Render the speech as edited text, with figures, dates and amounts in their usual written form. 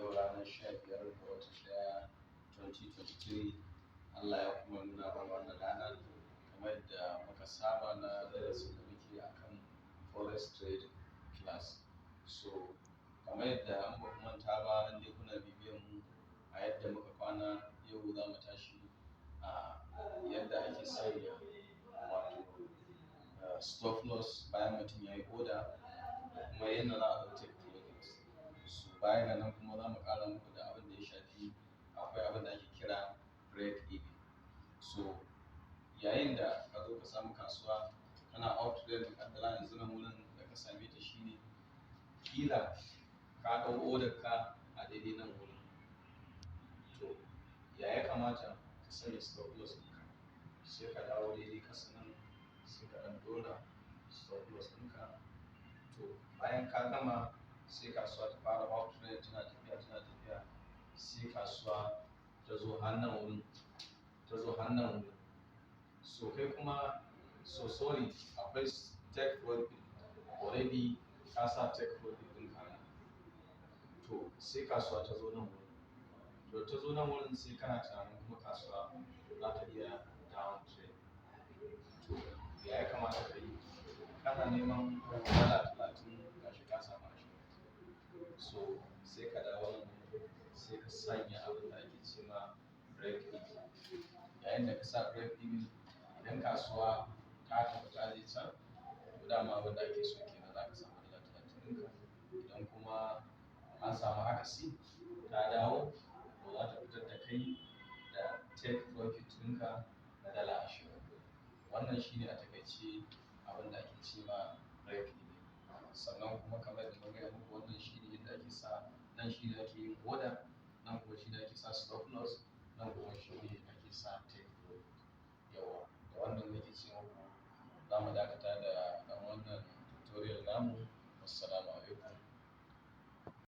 yau ranar 15 ga watan 1 2023. Allah ya kuma nuna mana wannan ranar kamar da muka saba na darasin da muke akan forex trading class. So kamar yadda an ba manta ba, inda kuna bibiyan mu a yadda muka kwana, yau za mu tashi a yadda ake sanya wato stop loss bayan mutum ya yi order da kuma yadda za a take profit. So bayan nan kuma za mu ƙara muku da abin da ya shafi, akwai abin da ake kira break even. So yayin da ka zo ka samu kasuwa kana out trade, kaddara yanzu nan wurin da ka same ta shine kila ka ɗau order ka a daidai nan wurin. To ya kamata ka sanya stop loss ɗinka, sai ka dawo daidai ƙasa nan sai ka ɗan ɗora stop loss ɗinka. To bayan ka gama sai kasuwa ta fara out trade, tana tafiya sai kasuwa ta zo hannun wurin, so kai kuma sorry, akwai take profit already, ka sa take profit ɗinka nan. To sai kasuwa ta zo nan wurin, sai kana tunanin kuma kasuwa za ta iya down trade. To ya kamata ka yi? Kana neman $30 gashi ka samu 20. So sai ka dawo nan sai ka sanya abin da ake cewa break even. Yayin da ka sa break even, idan kasuwa ta tafi ta je can, to dama abin da ake so kenan, za ka samu $30 ɗinka. Idan kuma an samu akasi ta dawo, to za ta fitar da kai da take profit ɗinka na $20. Wannan shine a takaice abin da ake cewa break even. Sannan kuma kamar da na gaya muku, wannan shine yadda ake sa, nan shine ake yin order, nan kuma shine ake sa stop loss, nan kuma shine ake sa take